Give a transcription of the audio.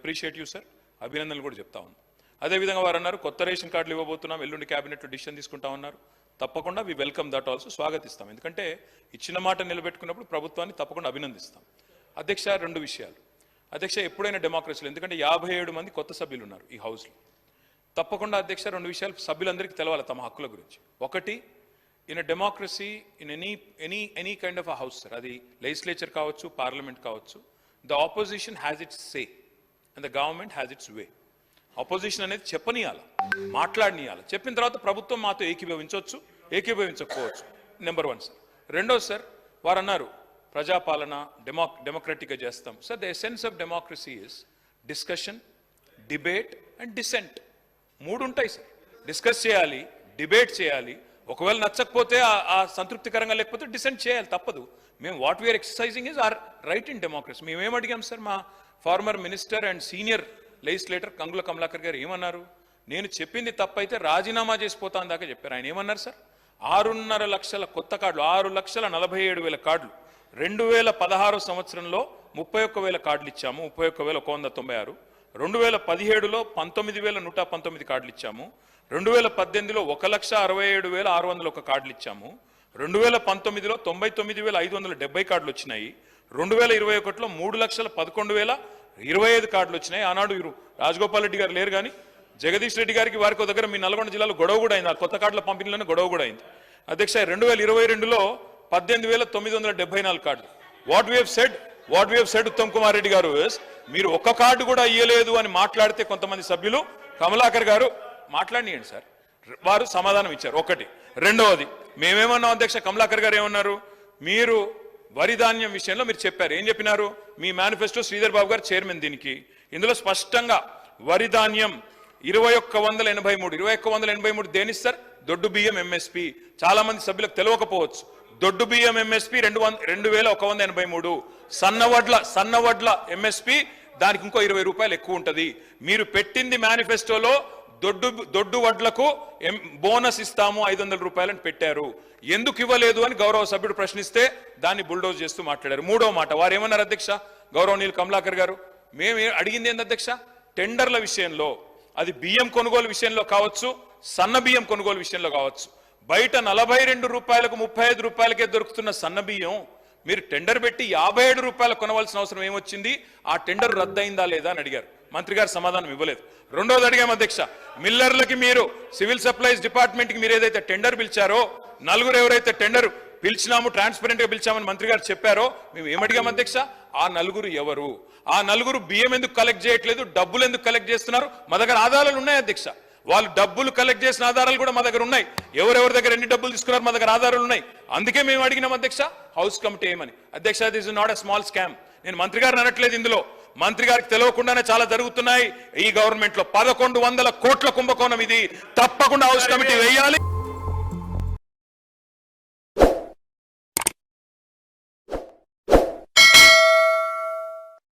Appreciate you sir, అభినందనలు కూడా చెప్తా ఉన్నాం. అదేవిధంగా వారు అన్నారు కొత్త రేషన్ కార్డులు ఇవ్వబోతున్నాం, ఎల్లుండి క్యాబినెట్లో డిసిషన్ తీసుకుంటా ఉన్నారు. తప్పకుండా వి వెల్కమ్ దట్ ఆల్సో, స్వాగతిస్తాం. ఎందుకంటే ఇచ్చిన మాట నిలబెట్టుకున్నప్పుడు ప్రభుత్వాన్ని తప్పకుండా అభినందిస్తాం. అధ్యక్ష, 2 విషయాలు. అధ్యక్ష, ఎప్పుడైనా డెమోక్రసీలో, ఎందుకంటే 57 మంది కొత్త సభ్యులు ఉన్నారు ఈ హౌస్లో, తప్పకుండా అధ్యక్ష 2 విషయాలు సభ్యులందరికీ తెలవాలి తమ హక్కుల గురించి. ఒకటి, in democracy in any kind of a house sir, అది లెజిస్లేచర్ కావచ్చు, పార్లమెంట్ కావచ్చు, the opposition has its say and the government has its way. Opposition అనేది చెప్పనీయాలి, మాట్లాడనీయాలి. చెప్పిన తర్వాత ప్రభుత్వం మాతో ఏకీభవించవచ్చు, ఏకీభవించకపోవచ్చు. Number 1 sir. రెండోది సార్, వారు అన్నారు ప్రజాపాలన డెమోక్రటిక్గా చేస్తాం. Sir, the essence of democracy is discussion, debate and dissent. 3 ఉంటాయి సార్. డిస్కస్ చేయాలి, డిబేట్ చేయాలి, ఒకవేళ నచ్చకపోతే ఆ సంతృప్తికరంగా లేకపోతే డిసెంట్ చేయాలి, తప్పదు. మేము what we are exercising is our right in democracy. మేమేం అడిగాం సార్, మా former minister and senior legislator Gangula Kamalakar garu ఏమన్నారు, నేను చెప్పింది తప్పైతే రాజీనామా చేసిపోతా దాకా చెప్పారు. ఆయన ఏమన్నారు సార్, 6.5 లక్షల కొత్త కార్డులు, 6,47,000 కార్డులు 2016 సంవత్సరంలో 31,000 కార్డులు ఇచ్చాము, 31,196. 2017లో 19,119 కార్డులు ఇచ్చాము. 2018లో 1,67,601 కార్డులు ఇచ్చాము. 2019లో 99,570 కార్డులు వచ్చినాయి. 2021లో 3,11,25 కార్డులు వచ్చినాయి. ఆనాడు రాజగోపాల్ రెడ్డి గారు లేరు కానీ జగదీష్ రెడ్డి గారికి వారికి దగ్గర మీ నల్గొండ జిల్లాలో గొడవ కూడా అయింది, ఆ కొత్త కార్డుల పంపిణీలోనే గొడవ కూడా అయింది. అధ్యక్ష, 2022లో 18,974 కార్డులు. What we have said Uttam Kumar Reddy గారు, మీరు ఒక్క కార్డు కూడా ఇయ్యలేదు అని మాట్లాడితే కొంతమంది సభ్యులు, కమలాకర్ గారు మాట్లాడియండి సార్, వారు సమాధానం ఇచ్చారు. ఒకటి. రెండవది, మేమేమన్నాం అధ్యక్ష, కమలాకర్ గారు ఏమన్నారు, మీరు వరి ధాన్యం విషయంలో మీరు చెప్పారు, ఏం చెప్పినారు, మీ మేనిఫెస్టో శ్రీధర్ బాబు గారు చైర్మన్ దీనికి, ఇందులో స్పష్టంగా వరి ధాన్యం 2183 దేనిస్తారు, దొడ్డు బియ్యం ఎంఎస్పి. చాలా మంది సభ్యులకు తెలియకపోవచ్చు, దొడ్డు బియ్యం ఎంఎస్పి 2,183, సన్నవడ్ల ఎంఎస్పి దానికి ఇంకో 20 రూపాయలు ఎక్కువ ఉంటది. మీరు పెట్టింది మేనిఫెస్టోలో దొడ్డు వడ్లకు బోనస్ ఇస్తాము 500 రూపాయలని పెట్టారు, ఎందుకు ఇవ్వలేదు అని గౌరవ సభ్యుడు ప్రశ్నిస్తే దాన్ని బుల్డోజ్ చేస్తూ మాట్లాడారు. 3వ మాట వారు ఏమన్నారు అధ్యక్ష, గౌరవనీయులు కమలాకర్ గారు, మేము అడిగింది ఏంది అధ్యక్ష, టెండర్ల విషయంలో, అది బియ్యం కొనుగోలు విషయంలో కావచ్చు, సన్న బియ్యం కొనుగోలు విషయంలో కావచ్చు, బయట 42 రూపాయలకు 35 రూపాయలకే దొరుకుతున్న సన్న బియ్యం మీరు టెండర్ పెట్టి 57 రూపాయలు కొనవలసిన అవసరం ఏమొచ్చింది, ఆ టెండర్ రద్దయిందా లేదా అని అడిగారు. మంత్రి గారు సమాధానం ఇవ్వలేదు. రెండోది అడిగాం అధ్యక్ష, మిల్లర్లకి మీరు సివిల్ సప్లైస్ డిపార్ట్మెంట్ కి మీరు ఏదైతే టెండర్ పిలిచారో, నలుగురు ఎవరైతే టెండర్ పిలిచినాము ట్రాన్స్పరెంట్ గా పిలిచామని మంత్రి గారు చెప్పారో, మేము ఏమడిగాం అధ్యక్ష, ఆ నలుగురు ఎవరు, ఆ నలుగురు బియ్యం ఎందుకు కలెక్ట్ చేయట్లేదు, డబ్బులు ఎందుకు కలెక్ట్ చేస్తున్నారు, మా దగ్గర ఆధారాలు ఉన్నాయి అధ్యక్ష, వాళ్ళు డబ్బులు కలెక్ట్ చేసిన ఆధారాలు కూడా మా దగ్గర ఉన్నాయి, ఎవరెవరి దగ్గర ఎన్ని డబ్బులు తీసుకున్నారు మా దగ్గర ఆధారాలు ఉన్నాయి. అందుకే మేము అడిగినాం అధ్యక్ష హౌస్ కమిటీ ఏమని. అధ్యక్ష, this is not a small scam. నేను మంత్రి గారిని అనట్లేదు, ఇందులో మంత్రి గారికి తెలియకుండానే చాలా జరుగుతున్నాయి ఈ గవర్నమెంట్ లో. 1,100 కోట్ల కుంభకోణం ఇది, తప్పకుండా హౌస్ కమిటీ వేయాలి.